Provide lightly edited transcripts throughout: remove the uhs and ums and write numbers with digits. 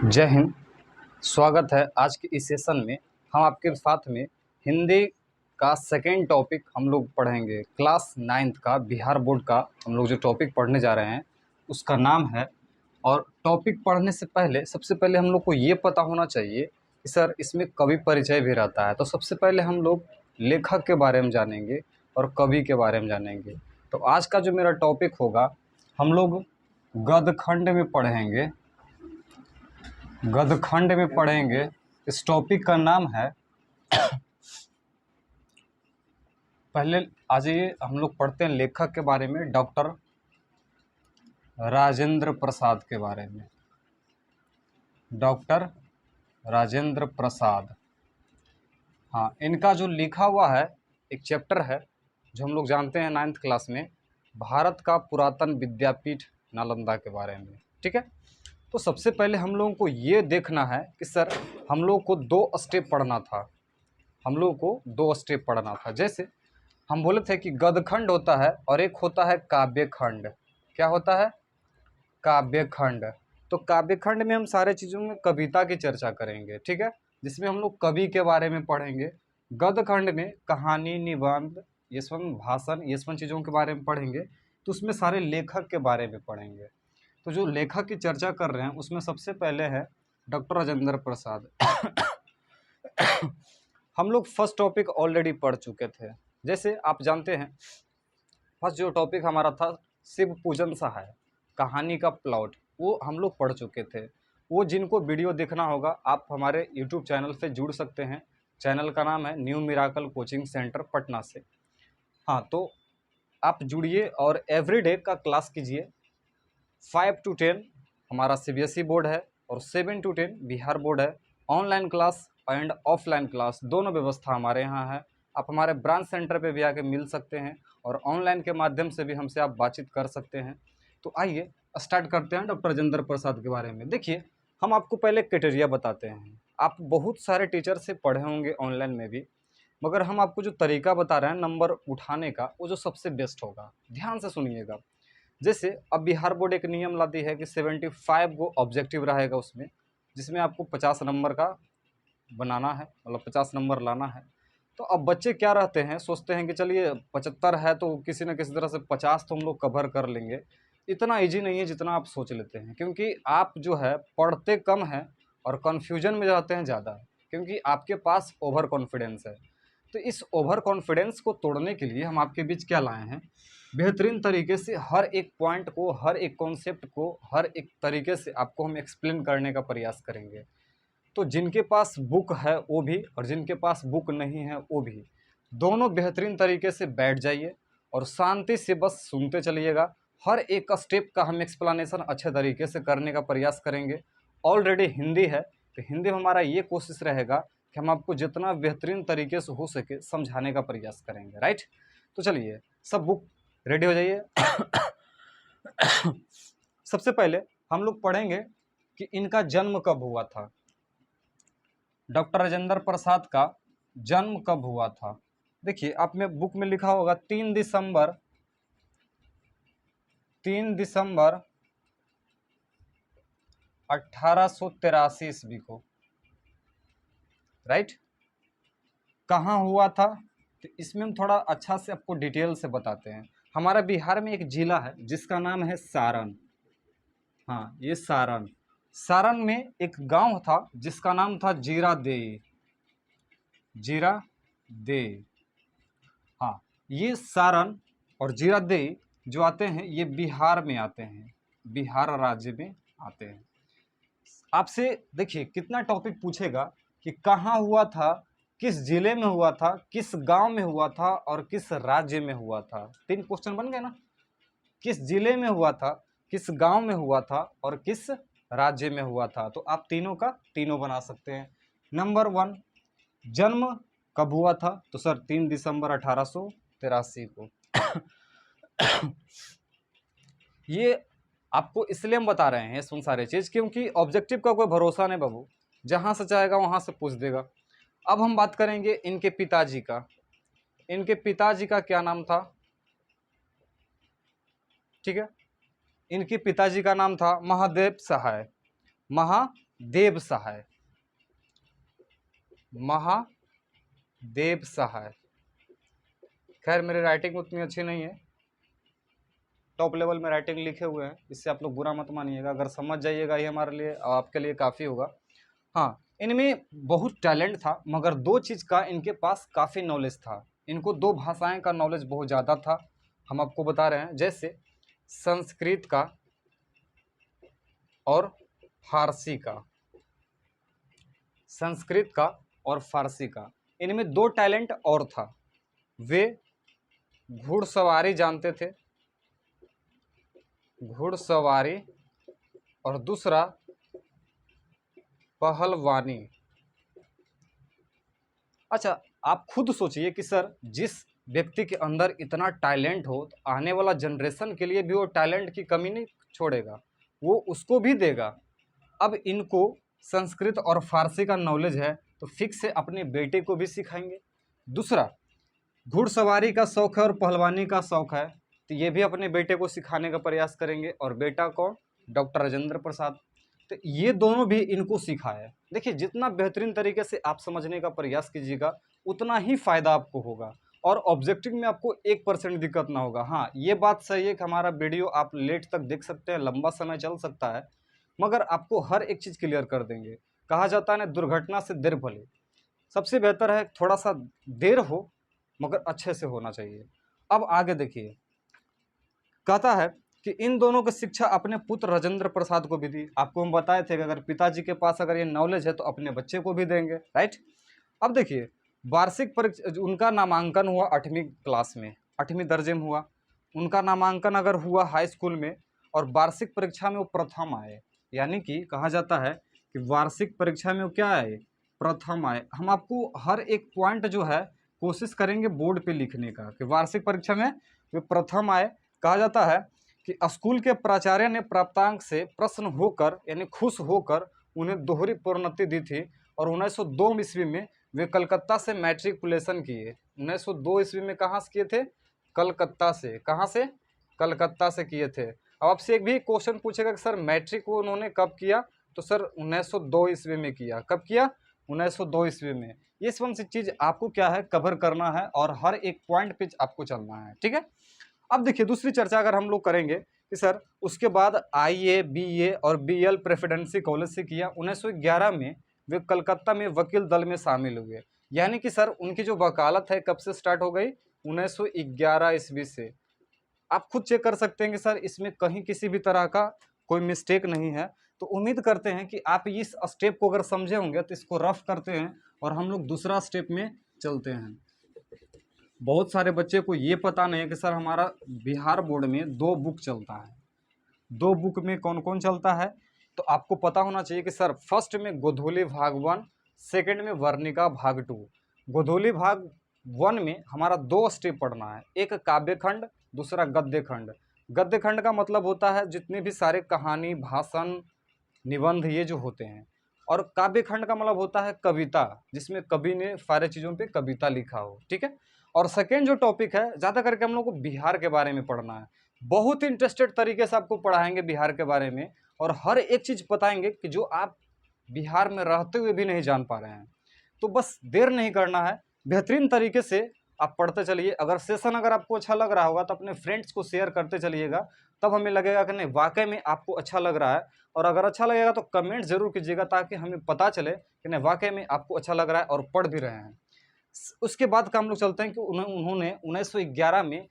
जय हिंद। स्वागत है आज के इस सेशन में। हम आपके साथ में हिंदी का सेकेंड टॉपिक हम लोग पढ़ेंगे। क्लास 9th का बिहार बोर्ड का हम लोग जो टॉपिक पढ़ने जा रहे हैं उसका नाम है। और टॉपिक पढ़ने से पहले सबसे पहले हम लोग को ये पता होना चाहिए कि सर इसमें कवि परिचय भी रहता है। तो सबसे पहले हम लोग लेखक के बारे में जानेंगे और कवि के बारे में जानेंगे। तो आज का जो मेरा टॉपिक होगा हम लोग गद्यखंड में पढ़ेंगे। गद्यखंड में पढ़ेंगे। इस टॉपिक का नाम है, पहले आ जाइए हम लोग पढ़ते हैं लेखक के बारे में, डॉक्टर राजेंद्र प्रसाद के बारे में। डॉक्टर राजेंद्र प्रसाद, हाँ, इनका जो लिखा हुआ है एक चैप्टर है जो हम लोग जानते हैं 9th क्लास में, भारत का पुरातन विद्यापीठ नालंदा के बारे में। ठीक है, तो सबसे पहले हम लोगों को ये देखना है कि सर हम लोग को 2 स्टेप पढ़ना था। हम लोगों को 2 स्टेप पढ़ना था। जैसे हम बोले थे कि गद्यखंड होता है और एक होता है काव्यखंड। क्या होता है? काव्यखंड। तो काव्यखंड में हम सारे चीज़ों में कविता की चर्चा करेंगे, ठीक है, जिसमें हम लोग कवि के बारे में पढ़ेंगे। गद्यखंड में कहानी, निबंध, ये सब भाषण, ये सब चीज़ों के बारे में पढ़ेंगे। तो उसमें सारे लेखक के बारे में पढ़ेंगे। तो जो लेखक की चर्चा कर रहे हैं उसमें सबसे पहले है डॉक्टर राजेंद्र प्रसाद। हम लोग फर्स्ट टॉपिक ऑलरेडी पढ़ चुके थे। जैसे आप जानते हैं फर्स्ट जो टॉपिक हमारा था शिव पूजन सहाय, कहानी का प्लॉट, वो हम लोग पढ़ चुके थे। वो जिनको वीडियो देखना होगा आप हमारे यूट्यूब चैनल से जुड़ सकते हैं। चैनल का नाम है new miracle coaching centre Patna से। हाँ, तो आप जुड़िए और एवरीडे का क्लास कीजिए। 5 to 10 हमारा CBSE बोर्ड है और 7 to 10 बिहार बोर्ड है। Online class and offline class दोनों व्यवस्था हमारे यहाँ है। आप हमारे ब्रांच सेंटर पे भी आके मिल सकते हैं और ऑनलाइन के माध्यम से भी हमसे आप बातचीत कर सकते हैं। तो आइए स्टार्ट करते हैं डॉक्टर राजेंद्र प्रसाद के बारे में। देखिए, हम आपको पहले क्राइटेरिया बताते हैं। आप बहुत सारे टीचर से पढ़े होंगे ऑनलाइन में भी, मगर हम आपको जो तरीका बता रहे हैं नंबर उठाने का, वो जो सबसे बेस्ट होगा, ध्यान से सुनिएगा। जैसे अब बिहार बोर्ड एक नियम ला दी है कि 75 गो ऑब्जेक्टिव रहेगा उसमें, जिसमें आपको 50 नंबर का बनाना है, मतलब 50 नंबर लाना है। तो अब बच्चे क्या रहते हैं, सोचते हैं कि चलिए 75 है तो किसी न किसी तरह से 50 तो हम लोग कवर कर लेंगे। इतना ईजी नहीं है जितना आप सोच लेते हैं, क्योंकि आप जो है पढ़ते कम हैं और कन्फ्यूजन में रहते हैं ज़्यादा, क्योंकि आपके पास ओवर कॉन्फिडेंस है। तो इस ओवर कॉन्फिडेंस को तोड़ने के लिए हम आपके बीच क्या लाए हैं, बेहतरीन तरीके से हर एक पॉइंट को, हर एक कॉन्सेप्ट को, हर एक तरीके से आपको हम एक्सप्लेन करने का प्रयास करेंगे। तो जिनके पास बुक है वो भी और जिनके पास बुक नहीं है वो भी, दोनों बेहतरीन तरीके से बैठ जाइए और शांति से बस सुनते चलिएगा। हर एक स्टेप का हम एक्सप्लेनेशन अच्छे तरीके से करने का प्रयास करेंगे। ऑलरेडी हिंदी है तो हिंदी में हमारा ये कोशिश रहेगा कि हम आपको जितना बेहतरीन तरीके से हो सके समझाने का प्रयास करेंगे, राइट। तो चलिए सब बुक रेडी हो जाइए। सबसे पहले हम लोग पढ़ेंगे कि इनका जन्म कब हुआ था। डॉक्टर राजेंद्र प्रसाद का जन्म कब हुआ था? देखिए, आप में बुक में लिखा होगा 3 दिसंबर 1883 ईस्वी को, राइट। कहाँ हुआ था तो इसमें हम थोड़ा अच्छा से आपको डिटेल से बताते हैं। हमारा बिहार में एक जिला है जिसका नाम है सारण। हाँ, ये सारण। सारण में एक गांव था जिसका नाम था जीरादेई। जीरादेई, हाँ, ये सारण और जीरादेई जो आते हैं ये बिहार में आते हैं, बिहार राज्य में आते हैं। आपसे देखिए कितना टॉपिक पूछेगा कि कहाँ हुआ था, किस जिले में हुआ था, किस गांव में हुआ था और किस राज्य में हुआ था। 3 क्वेश्चन बन गए ना। किस जिले में हुआ था, किस गांव में हुआ था और किस राज्य में हुआ था। तो आप तीनों का तीनों बना सकते हैं। नंबर 1, जन्म कब हुआ था? तो सर 3 दिसंबर 1883 को। ये आपको इसलिए हम बता रहे हैं सुन सारे चीज़, क्योंकि ऑब्जेक्टिव का कोई भरोसा नहीं बाबू, जहाँ से चाहेगा वहाँ से पूछ देगा। अब हम बात करेंगे इनके पिताजी का। इनके पिताजी का क्या नाम था? ठीक है, इनके पिताजी का नाम था महादेव सहाय। महादेव सहाय, महादेव सहाय। खैर मेरी राइटिंग उतनी अच्छी नहीं है, टॉप लेवल में राइटिंग लिखे हुए हैं, इससे आप लोग बुरा मत मानिएगा, अगर समझ जाइएगा ये हमारे लिए आपके लिए काफ़ी होगा। हाँ, इनमें बहुत टैलेंट था, मगर दो चीज़ का इनके पास काफ़ी नॉलेज था। इनको दो भाषाएं का नॉलेज बहुत ज़्यादा था, हम आपको बता रहे हैं, जैसे संस्कृत का और फारसी का, संस्कृत का और फारसी का। इनमें दो टैलेंट और था, वे घुड़सवारी जानते थे, घुड़सवारी, और दूसरा पहलवानी। अच्छा, आप खुद सोचिए कि सर जिस व्यक्ति के अंदर इतना टैलेंट हो तो आने वाला जनरेशन के लिए भी वो टैलेंट की कमी नहीं छोड़ेगा, वो उसको भी देगा। अब इनको संस्कृत और फारसी का नॉलेज है तो फिक्स से अपने बेटे को भी सिखाएंगे। दूसरा, घुड़सवारी का शौक है और पहलवानी का शौक है तो ये भी अपने बेटे को सिखाने का प्रयास करेंगे। और बेटा कौन? डॉक्टर राजेंद्र प्रसाद। तो ये दोनों भी इनको सिखाए। देखिए, जितना बेहतरीन तरीके से आप समझने का प्रयास कीजिएगा उतना ही फ़ायदा आपको होगा और ऑब्जेक्टिव में आपको 1% दिक्कत ना होगा। हाँ, ये बात सही है कि हमारा वीडियो आप लेट तक देख सकते हैं, लंबा समय चल सकता है, मगर आपको हर एक चीज़ क्लियर कर देंगे। कहा जाता है ना, दुर्घटना से देर भली। सबसे बेहतर है थोड़ा सा देर हो मगर अच्छे से होना चाहिए। अब आगे देखिए, कहता है कि इन दोनों की शिक्षा अपने पुत्र राजेंद्र प्रसाद को भी दी। आपको हम बताए थे कि अगर पिताजी के पास अगर ये नॉलेज है तो अपने बच्चे को भी देंगे, राइट। अब देखिए, वार्षिक परीक्षा उनका नामांकन हुआ 8वीं क्लास में, 8वीं दर्जे में हुआ उनका नामांकन अगर हुआ हाई स्कूल में, और वार्षिक परीक्षा में वो प्रथम आए। यानी कि कहा जाता है कि वार्षिक परीक्षा में वो क्या आए? प्रथम आए। हम आपको हर एक पॉइंट जो है कोशिश करेंगे बोर्ड पे लिखने का कि वार्षिक परीक्षा में वे प्रथम आए। कहा जाता है कि स्कूल के प्राचार्य ने प्राप्तांक से प्रसन्न होकर यानी खुश होकर उन्हें दोहरी प्रोन्नति दी थी और 1902 ईस्वी में वे कलकत्ता से मैट्रिकुलेशन किए। 1902 ईस्वी में कहाँ से किए थे? कलकत्ता से। कहाँ से? कलकत्ता से किए थे। अब आपसे एक भी क्वेश्चन पूछेगा कि सर मैट्रिक वो उन्होंने कब किया, तो सर 1902 ईस्वी में किया। कब किया? 1902 ईस्वी में। ये कौन सी चीज़ आपको क्या है कवर करना है और हर एक पॉइंट पे आपको चलना है, ठीक है। अब देखिए, दूसरी चर्चा अगर हम लोग करेंगे कि सर उसके बाद IA, BA और BL प्रेसिडेंसी कॉलेज से किया। 1911 में वे कलकत्ता में वकील दल में शामिल हुए। यानी कि सर उनकी जो वकालत है कब से स्टार्ट हो गई? 1911 ईस्वी से। आप खुद चेक कर सकते हैं कि सर इसमें कहीं किसी भी तरह का कोई मिस्टेक नहीं है। तो उम्मीद करते हैं कि आप इस स्टेप को अगर समझे होंगे तो इसको रफ करते हैं और हम लोग दूसरा स्टेप में चलते हैं। बहुत सारे बच्चे को ये पता नहीं है कि सर हमारा बिहार बोर्ड में 2 बुक चलता है। 2 बुक में कौन कौन चलता है? तो आपको पता होना चाहिए कि सर फर्स्ट में गोधूली भाग 1, सेकंड में वर्णिका भाग 2। गोधूली भाग 1 में हमारा 2 स्टेप पढ़ना है, एक काव्य खंड, दूसरा गद्य खंड। गद्य खंड का मतलब होता है जितने भी सारे कहानी, भाषण, निबंध ये जो होते हैं, और काव्य खंड का मतलब होता है कविता, जिसमें कवि ने सारे चीज़ों पे कविता लिखा हो, ठीक है। और सेकेंड जो टॉपिक है, ज़्यादा करके हम लोग को बिहार के बारे में पढ़ना है। बहुत ही इंटरेस्टेड तरीके से आपको पढ़ाएंगे बिहार के बारे में और हर एक चीज़ बताएंगे कि जो आप बिहार में रहते हुए भी नहीं जान पा रहे हैं। तो बस देर नहीं करना है, बेहतरीन तरीके से आप पढ़ते चलिए। अगर सेशन अगर आपको अच्छा लग रहा होगा तो अपने फ्रेंड्स को शेयर करते चलिएगा, तब हमें लगेगा कि नहीं वाकई में आपको अच्छा लग रहा है। और अगर अच्छा लगेगा तो कमेंट जरूर कीजिएगा ताकि हमें पता चले कि नहीं वाकई में आपको अच्छा लग रहा है और पढ़ भी रहे हैं। उसके बाद का हम लोग चलते हैं कि उन्होंने 1911 में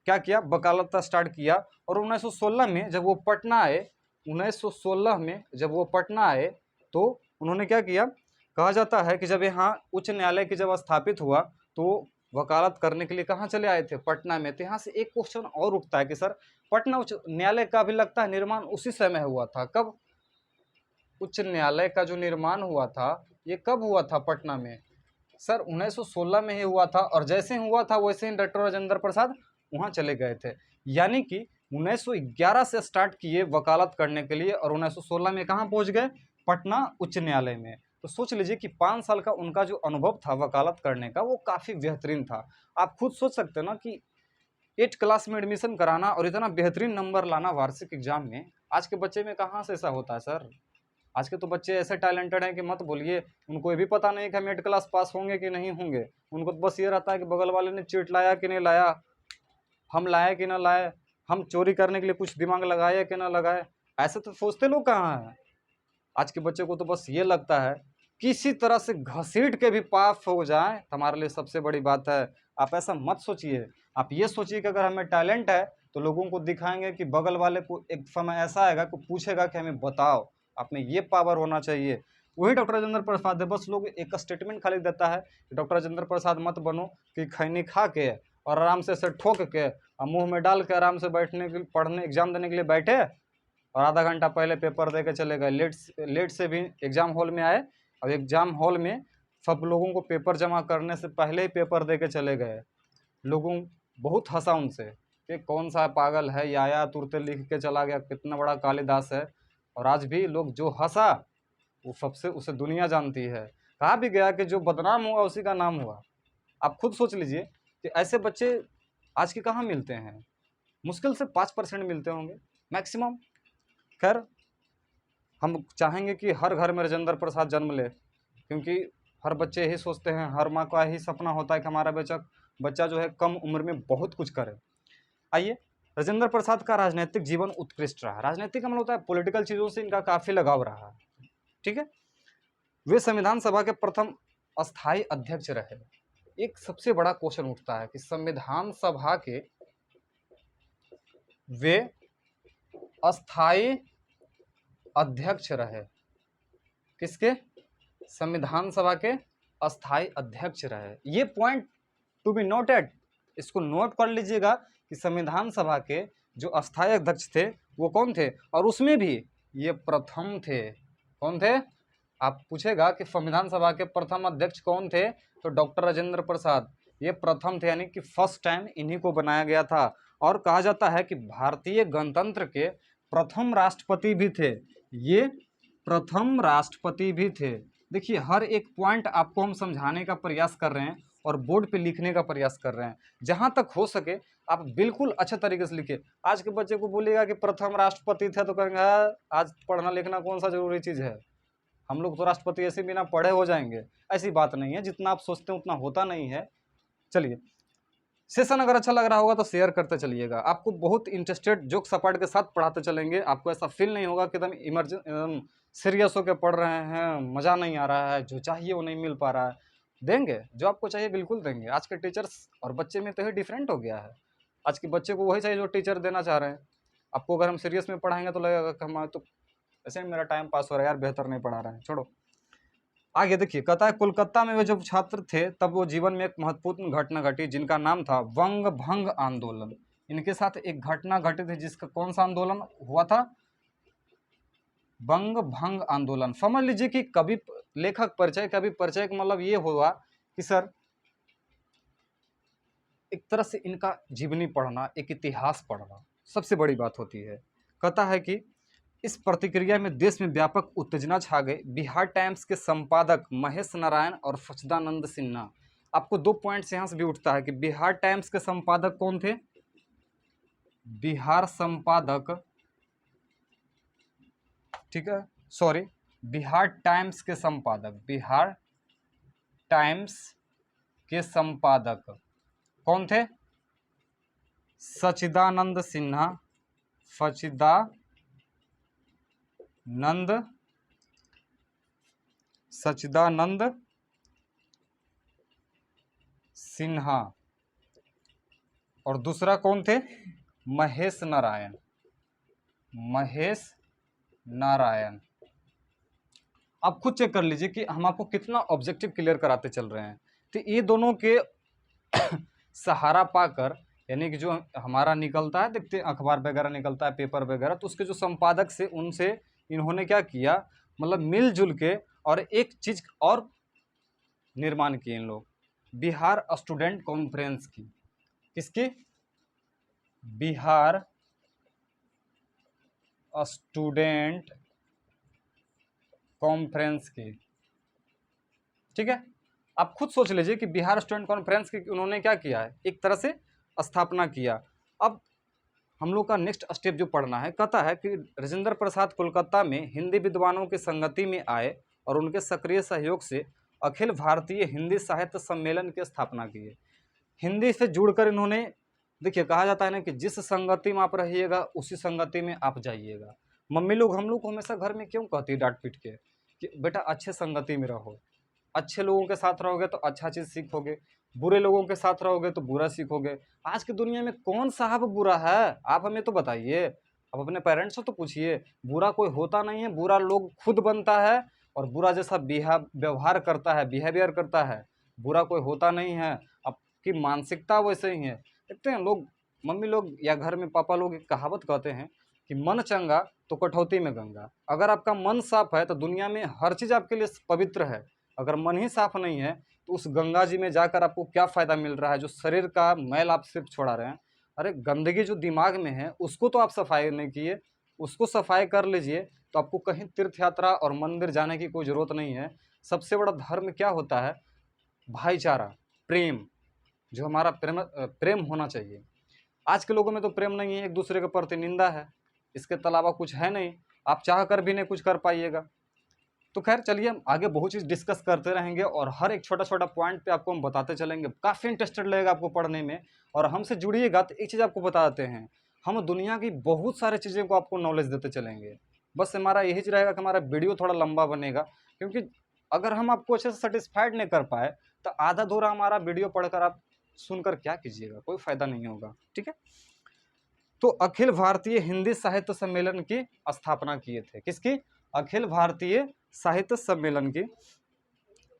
क्या किया? वकालत स्टार्ट किया। और 1916 में जब वो पटना आए, 1916 में जब वो पटना आए तो उन्होंने क्या किया? कहा जाता है कि जब यहाँ उच्च न्यायालय की जब स्थापित हुआ तो वकालत करने के लिए कहाँ चले आए थे? पटना में। तो यहाँ से एक क्वेश्चन और उठता है कि सर पटना उच्च न्यायालय का भी लगता है निर्माण उसी समय हुआ था। कब? उच्च न्यायालय का जो निर्माण हुआ था ये कब हुआ था पटना में? सर 1916 में ही हुआ था। और जैसे हुआ था वैसे ही डॉक्टर राजेंद्र प्रसाद वहाँ चले गए थे। यानी कि 1911 से स्टार्ट किए वकालत करने के लिए और 1916 में कहाँ पहुँच गए? पटना उच्च न्यायालय में। तो सोच लीजिए कि 5 साल का उनका जो अनुभव था वकालत करने का वो काफ़ी बेहतरीन था। आप खुद सोच सकते हैं ना कि 8 क्लास में एडमिशन कराना और इतना बेहतरीन नंबर लाना वार्षिक एग्जाम में, आज के बच्चे में कहाँ से ऐसा होता है सर? आज के तो बच्चे ऐसे टैलेंटेड हैं कि मत बोलिए, उनको ये भी पता नहीं कि हम 8 क्लास पास होंगे कि नहीं होंगे। उनको तो बस ये रहता है कि बगल वाले ने चीट लाया कि नहीं लाया, हम लाए कि ना लाए, हम चोरी करने के लिए कुछ दिमाग लगाए कि ना लगाए। ऐसे तो सोचते लोग कहाँ हैं। आज के बच्चे को तो बस ये लगता है किसी तरह से घसीट के भी पास हो जाए हमारे लिए सबसे बड़ी बात है। आप ऐसा मत सोचिए, आप ये सोचिए कि अगर हमें टैलेंट है तो लोगों को दिखाएंगे कि बगल वाले को एक समय ऐसा आएगा कि पूछेगा कि हमें बताओ, आप में ये पावर होना चाहिए। वही डॉक्टर राजेंद्र प्रसाद है। बस लोग एक स्टेटमेंट खाली देता है कि डॉक्टर राजेंद्र प्रसाद मत बनो कि खैनी खा के और आराम से ठोक के और मुंह में डाल के आराम से बैठने के पढ़ने एग्जाम देने के लिए बैठे और आधा घंटा पहले पेपर दे के चले गए। लेट से भी एग्जाम हॉल में आए और एग्जाम हॉल में सब लोगों को पेपर जमा करने से पहले ही पेपर दे के चले गए। लोगों बहुत हंसा उनसे कि कौन सा पागल है, ये आया तुरंत लिख के चला गया, कितना बड़ा कालिदास है। और आज भी लोग जो हंसा वो सबसे उसे दुनिया जानती है। कहा भी गया कि जो बदनाम हुआ उसी का नाम हुआ। आप खुद सोच लीजिए कि ऐसे बच्चे आज के कहाँ मिलते हैं। मुश्किल से 5% मिलते होंगे मैक्सिमम। खैर, हम चाहेंगे कि हर घर में राजेंद्र प्रसाद जन्म ले, क्योंकि हर बच्चे यही सोचते हैं, हर माँ का यही सपना होता है कि हमारा बच्चा जो है कम उम्र में बहुत कुछ करे। आइए, राजेंद्र प्रसाद का राजनीतिक जीवन उत्कृष्ट रहा। राजनीतिक का मतलब होता है पॉलिटिकल चीज़ों से इनका काफ़ी लगाव रहा। ठीक है, वे संविधान सभा के प्रथम अस्थाई अध्यक्ष रहे। एक सबसे बड़ा क्वेश्चन उठता है कि संविधान सभा के वे अस्थाई अध्यक्ष रहे। किसके? संविधान सभा के अस्थाई अध्यक्ष रहे। ये पॉइंट टू बी नोटेड, इसको नोट कर लीजिएगा कि संविधान सभा के जो अस्थाई अध्यक्ष थे वो कौन थे, और उसमें भी ये प्रथम थे। कौन थे? आप पूछेगा कि संविधान सभा के प्रथम अध्यक्ष कौन थे, तो डॉक्टर राजेंद्र प्रसाद ये प्रथम थे, यानी कि फर्स्ट टाइम इन्हीं को बनाया गया था। और कहा जाता है कि भारतीय गणतंत्र के प्रथम राष्ट्रपति भी थे। ये प्रथम राष्ट्रपति भी थे। देखिए, हर एक पॉइंट आपको हम समझाने का प्रयास कर रहे हैं और बोर्ड पे लिखने का प्रयास कर रहे हैं। जहां तक हो सके आप बिल्कुल अच्छे तरीके से लिखिए। आज के बच्चे को बोलिएगा कि प्रथम राष्ट्रपति थे तो कहेंगे "हाँ, आज पढ़ना लिखना कौन सा जरूरी चीज़ है, हम लोग तो राष्ट्रपति ऐसे बिना पढ़े हो जाएंगे"। ऐसी बात नहीं है, जितना आप सोचते हैं उतना होता नहीं है। चलिए, सेशन अगर अच्छा लग रहा होगा तो शेयर करते चलिएगा। आपको बहुत इंटरेस्टेड जोक सपाट के साथ पढ़ाते चलेंगे। आपको ऐसा फील नहीं होगा कि एकदम सीरियस होकर पढ़ रहे हैं, मज़ा नहीं आ रहा है, जो चाहिए वो नहीं मिल पा रहा है। देंगे, जो आपको चाहिए बिल्कुल देंगे। आज के टीचर्स और बच्चे में तो ये डिफरेंट हो गया है। आज के बच्चे को वही चाहिए जो टीचर देना चाह रहे हैं। आपको अगर हम सीरियस में पढ़ाएंगे तो लगेगा कि हम तो ऐसे मेरा टाइम पास हो रहा है यार, बेहतर नहीं पढ़ा रहे हैं, छोड़ो। आगे देखिए, कहता है कोलकाता में वे जब छात्र थे तब वो जीवन में एक महत्वपूर्ण घटना घटी जिनका नाम था वंग भंग आंदोलन। इनके साथ एक घटना घटी थी जिसका कौन सा आंदोलन हुआ था? वंग भंग आंदोलन। समझ लीजिए कि कवि लेखक परिचय, कवि परिचय का मतलब ये हुआ कि सर एक तरह से इनका जीवनी पढ़ना, एक इतिहास पढ़ना सबसे बड़ी बात होती है। कहता है कि इस प्रतिक्रिया में देश में व्यापक उत्तेजना छा गई। बिहार टाइम्स के संपादक महेश नारायण और सच्चिदानंद सिन्हा। आपको 2 पॉइंट्स यहाँ से भी उठता है कि बिहार टाइम्स के संपादक कौन थे? बिहार संपादक, ठीक है, सॉरी, बिहार टाइम्स के संपादक, बिहार टाइम्स के संपादक कौन थे? सच्चिदानंद सिन्हा, सच्चिदानंद सिन्हा। और दूसरा कौन थे? महेश नारायण, महेश नारायण। आप खुद चेक कर लीजिए कि हम आपको कितना ऑब्जेक्टिव क्लियर कराते चल रहे हैं। तो ये दोनों के सहारा पाकर, यानी कि जो हमारा निकलता है, देखते हैं अखबार वगैरह निकलता है, पेपर वगैरह, तो उसके जो संपादक से उनसे इन्होंने क्या किया, मतलब मिलजुल के और एक चीज़ और निर्माण किए इन लोग, बिहार स्टूडेंट कॉन्फ्रेंस की। किसकी? बिहार स्टूडेंट कॉन्फ्रेंस की। ठीक है, आप खुद सोच लीजिए कि बिहार स्टूडेंट कॉन्फ्रेंस की उन्होंने क्या किया है, एक तरह से स्थापना किया। अब हम लोग का नेक्स्ट स्टेप जो पढ़ना है, कहता है कि राजेंद्र प्रसाद कोलकाता में हिंदी विद्वानों की संगति में आए और उनके सक्रिय सहयोग से अखिल भारतीय हिंदी साहित्य सम्मेलन की स्थापना की है। हिंदी से जुड़कर इन्होंने, देखिए कहा जाता है ना कि जिस संगति में आप रहिएगा उसी संगति में आप जाइएगा। मम्मी लोग हम लोग को हमेशा घर में क्यों कहती है डांट पीट के कि बेटा अच्छे संगति में रहो, अच्छे लोगों के साथ रहोगे तो अच्छा चीज़ सीखोगे, बुरे लोगों के साथ रहोगे तो बुरा सीखोगे। आज की दुनिया में कौन साहब बुरा है, आप हमें तो बताइए। आप अपने पेरेंट्स से तो पूछिए, बुरा कोई होता नहीं है, बुरा लोग खुद बनता है और बुरा जैसा व्यवहार करता है, बिहेवियर करता है। बुरा कोई होता नहीं है, आपकी मानसिकता वैसे ही है। देखते हैं लोग, मम्मी लोग या घर में पापा लोग एक कहावत कहते हैं कि मन चंगा तो कटौती में गंगा। अगर आपका मन साफ है तो दुनिया में हर चीज़ आपके लिए पवित्र है। अगर मन ही साफ नहीं है तो उस गंगा जी में जाकर आपको क्या फ़ायदा मिल रहा है, जो शरीर का मैल आप सिर्फ छोड़ा रहे हैं। अरे गंदगी जो दिमाग में है उसको तो आप सफाई नहीं किए, उसको सफाई कर लीजिए तो आपको कहीं तीर्थ यात्रा और मंदिर जाने की कोई ज़रूरत नहीं है। सबसे बड़ा धर्म क्या होता है? भाईचारा, प्रेम, जो हमारा प्रेम होना चाहिए। आज के लोगों में तो प्रेम नहीं है, एक दूसरे के प्रति निंदा है, इसके अलावा कुछ है नहीं। आप चाह कर भी नहीं कुछ कर पाइएगा। तो खैर चलिए, हम आगे बहुत चीज़ डिस्कस करते रहेंगे और हर एक छोटा छोटा पॉइंट पे आपको हम बताते चलेंगे। काफ़ी इंटरेस्टेड लगेगा आपको पढ़ने में। और हमसे जुड़िएगा तो एक चीज़ आपको बता देते हैं, हम दुनिया की बहुत सारी चीज़ें को आपको नॉलेज देते चलेंगे। बस हमारा यही रहेगा कि हमारा वीडियो थोड़ा लंबा बनेगा, क्योंकि अगर हम आपको अच्छे से सेटिस्फाइड नहीं कर पाए तो आधा अधूरा हमारा वीडियो पढ़कर आप सुनकर क्या कीजिएगा, कोई फ़ायदा नहीं होगा। ठीक है, तो अखिल भारतीय हिंदी साहित्य सम्मेलन की स्थापना किए थे। किसकी? अखिल भारतीय साहित्य सम्मेलन की।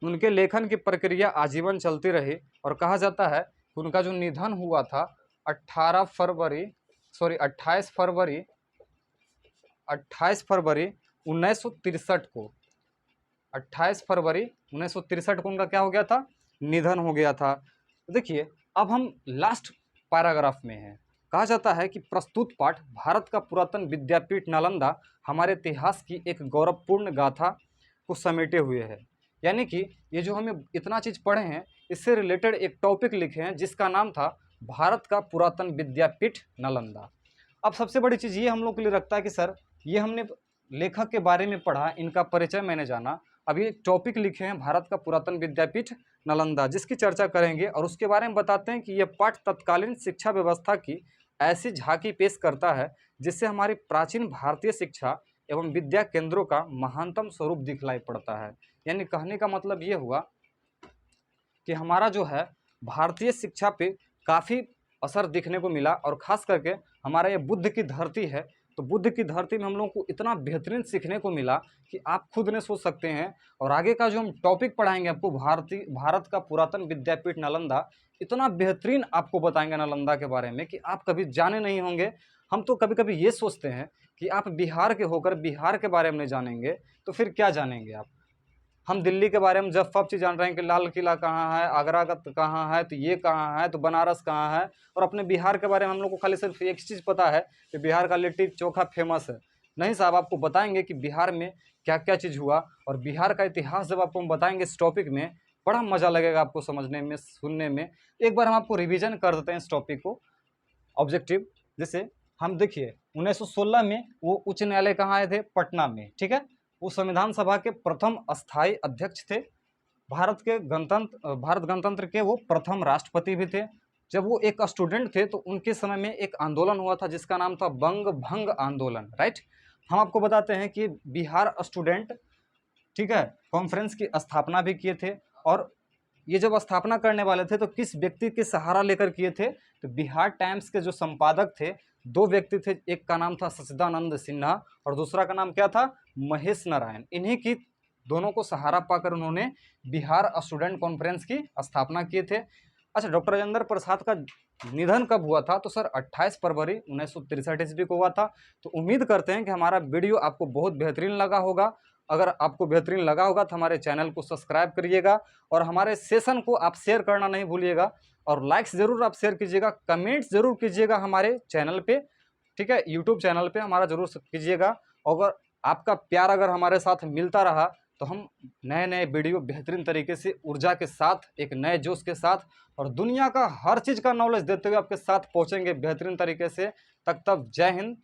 उनके लेखन की प्रक्रिया आजीवन चलती रही और कहा जाता है कि उनका जो निधन हुआ था 28 फरवरी 1963 को, 28 फरवरी 1963 को उनका क्या हो गया था? निधन हो गया था। देखिए, अब हम लास्ट पैराग्राफ में हैं। कहा जाता है कि प्रस्तुत पाठ भारत का पुरातन विद्यापीठ नालंदा हमारे इतिहास की एक गौरवपूर्ण गाथा को समेटे हुए है। यानी कि ये जो हमें इतना चीज़ पढ़े हैं, इससे रिलेटेड एक टॉपिक लिखे हैं जिसका नाम था भारत का पुरातन विद्यापीठ नालंदा। अब सबसे बड़ी चीज़ ये हम लोग के लिए रखता है कि सर ये हमने लेखक के बारे में पढ़ा, इनका परिचय मैंने जाना, अभी एक टॉपिक लिखे हैं भारत का पुरातन विद्यापीठ नालंदा, जिसकी चर्चा करेंगे और उसके बारे में बताते हैं कि यह पाठ तत्कालीन शिक्षा व्यवस्था की ऐसी झांकी पेश करता है जिससे हमारी प्राचीन भारतीय शिक्षा एवं विद्या केंद्रों का महानतम स्वरूप दिखलाई पड़ता है। यानी कहने का मतलब ये हुआ कि हमारा जो है भारतीय शिक्षा पे काफ़ी असर दिखने को मिला, और ख़ास करके हमारा ये बुद्ध की धरती है, तो बुद्ध की धरती में हम लोगों को इतना बेहतरीन सीखने को मिला कि आप खुद नहीं सोच सकते हैं। और आगे का जो हम टॉपिक पढ़ाएंगे आपको, भारत का पुरातन विद्यापीठ नालंदा, इतना बेहतरीन आपको बताएंगे नालंदा के बारे में कि आप कभी जाने नहीं होंगे। हम तो कभी कभी ये सोचते हैं कि आप बिहार के होकर बिहार के बारे में नहीं जानेंगे तो फिर क्या जानेंगे आप। हम दिल्ली के बारे में जब सब चीज़ जान रहे हैं कि लाल किला कहाँ है, आगरा का कहाँ है, तो ये कहाँ है, तो बनारस कहाँ है, और अपने बिहार के बारे में हम लोग को खाली सिर्फ एक चीज़ पता है कि बिहार का लिट्टी चोखा फेमस है। नहीं साहब, आपको बताएंगे कि बिहार में क्या क्या चीज़ हुआ, और बिहार का इतिहास जब आपको हम बताएंगे इस टॉपिक में, बड़ा मज़ा लगेगा आपको समझने में, सुनने में। एक बार हम आपको रिविज़न कर देते हैं इस टॉपिक को, ऑब्जेक्टिव। जैसे हम देखिए 1916 में वो उच्च न्यायालय कहाँ आए थे? पटना में। ठीक है, वो संविधान सभा के प्रथम अस्थायी अध्यक्ष थे, भारत गणतंत्र के वो प्रथम राष्ट्रपति भी थे। जब वो एक स्टूडेंट थे तो उनके समय में एक आंदोलन हुआ था जिसका नाम था बंग भंग आंदोलन। राइट, हम आपको बताते हैं कि बिहार स्टूडेंट, ठीक है, कॉन्फ्रेंस की स्थापना भी किए थे। और ये जब स्थापना करने वाले थे तो किस व्यक्ति के सहारा लेकर किए थे? तो बिहार टाइम्स के जो संपादक थे, दो व्यक्ति थे, एक का नाम था सच्चिदानंद सिन्हा और दूसरा का नाम क्या था? महेश नारायण। इन्हीं की दोनों को सहारा पाकर उन्होंने बिहार स्टूडेंट कॉन्फ्रेंस की स्थापना किए थे। अच्छा, डॉक्टर राजेंद्र प्रसाद का निधन कब हुआ था? तो सर 28 फरवरी 1963 ईस्वी को हुआ था। तो उम्मीद करते हैं कि हमारा वीडियो आपको बहुत बेहतरीन लगा होगा। अगर आपको बेहतरीन लगा होगा तो हमारे चैनल को सब्सक्राइब करिएगा और हमारे सेशन को आप शेयर करना नहीं भूलिएगा, और लाइक्स ज़रूर आप शेयर कीजिएगा, कमेंट्स ज़रूर कीजिएगा हमारे चैनल पे। ठीक है, यूट्यूब चैनल पे हमारा ज़रूर कीजिएगा। अगर आपका प्यार अगर हमारे साथ मिलता रहा तो हम नए नए वीडियो बेहतरीन तरीके से ऊर्जा के साथ, एक नए जोश के साथ और दुनिया का हर चीज़ का नॉलेज देते हुए आपके साथ पहुँचेंगे बेहतरीन तरीके से। तब जय हिंद,